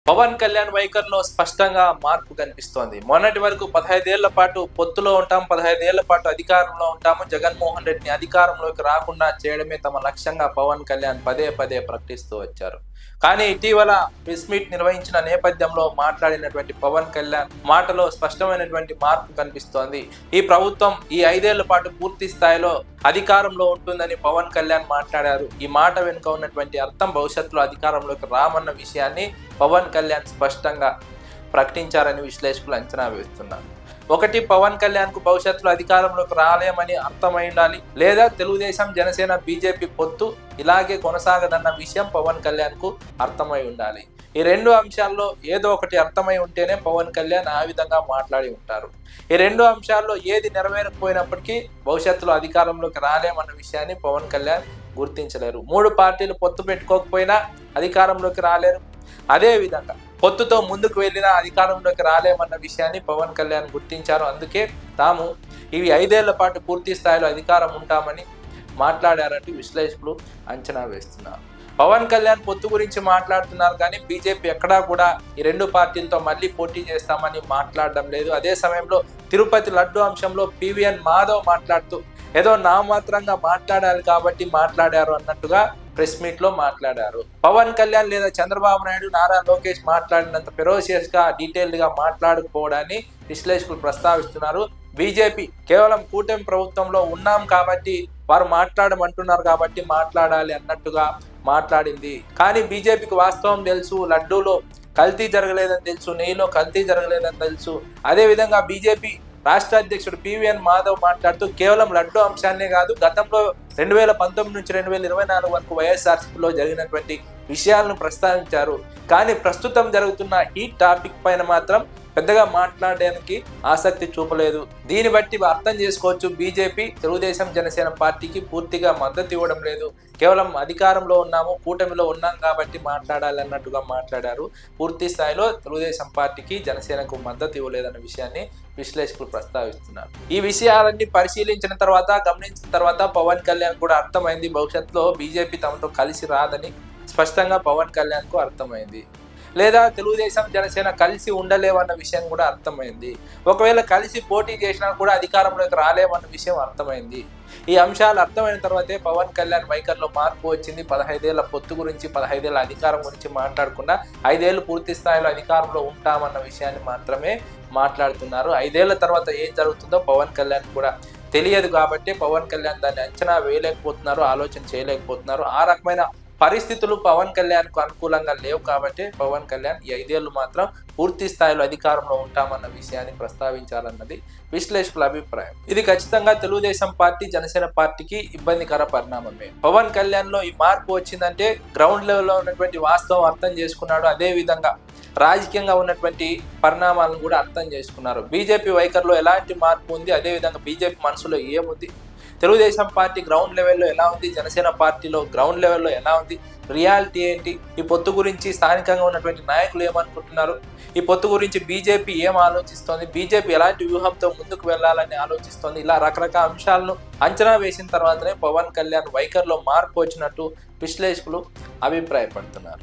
పవన్ కళ్యాణ్ వైఖరిలో స్పష్టంగా మార్పు కనిపిస్తోంది. మొన్నటి వరకు 15 ఏళ్ల పాటు పొత్తులో ఉంటాం, 15 ఏళ్ల పాటు అధికారంలో ఉంటాము, జగన్మోహన్ రెడ్డిని అధికారంలోకి రాకుండా చేయడమే తమ లక్ష్యంగా పవన్ కళ్యాణ్ పదే పదే ప్రకటిస్తూ వచ్చారు. కానీ ఇటీవల ప్రెస్ మీట్ నిర్వహించిన నేపథ్యంలో మాట్లాడినటువంటి పవన్ కళ్యాణ్ మాటలో స్పష్టమైనటువంటి మార్పు కనిపిస్తోంది. ఈ ప్రభుత్వం ఈ 5 ఏళ్ల పాటు పూర్తి స్థాయిలో అధికారంలో ఉంటుందని పవన్ కళ్యాణ్ మాట్లాడారు. ఈ మాట వెనుక ఉన్నటువంటి అర్థం భవిష్యత్తులో అధికారంలోకి రామన్న విషయాన్ని పవన్ కళ్యాణ్ స్పష్టంగా ప్రకటించారని విశ్లేషకులు అంచనా వేస్తున్నారు. ఒకటి, పవన్ కళ్యాణ్ కు భవిష్యత్తులో అధికారంలోకి రాలేమని అర్థమై ఉండాలి, లేదా తెలుగుదేశం, జనసేన, బీజేపీ పొత్తు ఇలాగే కొనసాగదన్న విషయం పవన్ కళ్యాణ్ కు అర్థమై ఉండాలి. ఈ రెండు అంశాల్లో ఏదో ఒకటి అర్థమై ఉంటేనే పవన్ కళ్యాణ్ ఆ విధంగా మాట్లాడి ఉంటారు. ఈ రెండు అంశాల్లో ఏది నెరవేరకపోయినప్పటికీ భవిష్యత్తులో అధికారంలోకి రాలేమన్న విషయాన్ని పవన్ కళ్యాణ్ గుర్తించలేరు. 3 పార్టీలు పొత్తు పెట్టుకోకపోయినా అధికారంలోకి రాలేరు. అదే విధంగా పొత్తుతో ముందుకు వెళ్ళినా అధికారంలోకి రాలేమన్న విషయాన్ని పవన్ కళ్యాణ్ గుర్తించారు. అందుకే తాము ఇవి 5 ఏళ్ల పాటు పూర్తి స్థాయిలో అధికారం ఉంటామని మాట్లాడారంటూ విశ్లేషకులు అంచనా వేస్తున్నారు. పవన్ కళ్యాణ్ పొత్తు గురించి మాట్లాడుతున్నారు, కానీ బీజేపీ ఎక్కడా కూడా ఈ 2 పార్టీలతో మళ్ళీ పోటీ చేస్తామని మాట్లాడడం లేదు. అదే సమయంలో తిరుపతి లడ్డు అంశంలో పివిఎన్ మాధవ్ మాట్లాడుతూ ఏదో నామాత్రంగా మాట్లాడాలి కాబట్టి మాట్లాడారు అన్నట్టుగా ప్రెస్ మీట్ లో మాట్లాడారు. పవన్ కళ్యాణ్ లేదా చంద్రబాబు నాయుడు, నారా లోకేష్ మాట్లాడినంత ఫెరోషియస్ గా డీటెయిల్డ్ గా మాట్లాడకపోవడాన్ని విశ్లేషకులు ప్రస్తావిస్తున్నారు. బీజేపీ కేవలం కూటమి ప్రభుత్వంలో ఉన్నాం కాబట్టి వారు మాట్లాడమంటున్నారు కాబట్టి మాట్లాడాలి అన్నట్టుగా మాట్లాడింది. కానీ బీజేపీకి వాస్తవం తెలుసు, లడ్డూలో కల్తీ జరగలేదని తెలుసు, నెయ్యిలో కల్తీ జరగలేదని తెలుసు. అదేవిధంగా బీజేపీ రాష్ట్ర అధ్యక్షుడు పివిఎన్ మాధవ్ మాట్లాడుతూ కేవలం లడ్డు అంశాన్నే కాదు, గతంలో 2019 నుంచి 2024 వరకు వైఎస్ఆర్సీపీలో జరిగినటువంటి విషయాలను ప్రస్తావించారు. కానీ ప్రస్తుతం జరుగుతున్న ఈ టాపిక్ పైన మాత్రం పెద్దగా మాట్లాడడానికి ఆసక్తి చూపలేదు. దీన్ని బట్టి అర్థం చేసుకోవచ్చు, బీజేపీ, తెలుగుదేశం, జనసేన పార్టీకి పూర్తిగా మద్దతు ఇవ్వడం లేదు. కేవలం అధికారంలో ఉన్నాము, కూటమిలో ఉన్నాం కాబట్టి మాట్లాడాలి అన్నట్టుగా మాట్లాడారు. పూర్తి స్థాయిలో తెలుగుదేశం పార్టీకి, జనసేనకు మద్దతు ఇవ్వలేదన్న విషయాన్ని విశ్లేషకులు ప్రస్తావిస్తున్నారు. ఈ విషయాలన్నీ పరిశీలించిన తర్వాత, గమనించిన తర్వాత పవన్ కళ్యాణ్ కూడా అర్థమైంది, భవిష్యత్తులో బీజేపీ తమతో కలిసి రాదని స్పష్టంగా పవన్ కళ్యాణ్ కు అర్థమైంది. లేదా తెలుగుదేశం, జనసేన కలిసి ఉండలేవన్న విషయం కూడా అర్థమైంది. ఒకవేళ కలిసి పోటీ చేసినా కూడా అధికారంలోకి రాలేమన్న విషయం అర్థమైంది. ఈ అంశాలు అర్థమైన తర్వాతే పవన్ కళ్యాణ్ వైఖరిలో మార్పు వచ్చింది. 15 ఏళ్ల పొత్తు గురించి, 15 ఏళ్ల అధికారం గురించి మాట్లాడకుండా 5 ఏళ్లు పూర్తి స్థాయిలో అధికారంలో ఉంటామన్న విషయాన్ని మాత్రమే మాట్లాడుతున్నారు. 5 ఏళ్ల తర్వాత ఏం జరుగుతుందో పవన్ కళ్యాణ్ కూడా తెలియదు కాబట్టి పవన్ కళ్యాణ్ దాన్ని అంచనా వేయలేకపోతున్నారు, ఆలోచన చేయలేకపోతున్నారు. ఆ రకమైన పరిస్థితులు పవన్ కళ్యాణ్ కు అనుకూలంగా లేవు కాబట్టి పవన్ కళ్యాణ్ ఈ 5 ఏళ్లు మాత్రం పూర్తి స్థాయిలో అధికారంలో ఉంటామన్న విషయాన్ని ప్రస్తావించాలన్నది విశ్లేషకుల అభిప్రాయం. ఇది ఖచ్చితంగా తెలుగుదేశం పార్టీ, జనసేన పార్టీకి ఇబ్బందికర పరిణామమే. పవన్ కళ్యాణ్ లో ఈ మార్పు వచ్చిందంటే గ్రౌండ్ లెవెల్లో ఉన్నటువంటి వాస్తవం అర్థం చేసుకున్నాడు. అదే విధంగా రాజకీయంగా ఉన్నటువంటి పరిణామాలను కూడా అర్థం చేసుకున్నారు. బీజేపీ వైఖరిలో ఎలాంటి మార్పు ఉంది, అదేవిధంగా బీజేపీ మనసులో ఏముంది, తెలుగుదేశం పార్టీ గ్రౌండ్ లెవెల్లో ఎలా ఉంది, జనసేన పార్టీలో గ్రౌండ్ లెవెల్లో ఎలా ఉంది, రియాలిటీ ఏంటి, ఈ పొత్తు గురించి స్థానికంగా ఉన్నటువంటి నాయకులు ఏమనుకుంటున్నారు, ఈ పొత్తు గురించి బీజేపీ ఏం ఆలోచిస్తోంది, బీజేపీ ఎలాంటి వ్యూహంతో ముందుకు వెళ్ళాలని ఆలోచిస్తోంది, ఇలా రకరకాల అంశాలను అంచనా వేసిన తర్వాతనే పవన్ కళ్యాణ్ వైఖరిలో మార్పు వచ్చినట్టు విశ్లేషకులు అభిప్రాయపడుతున్నారు.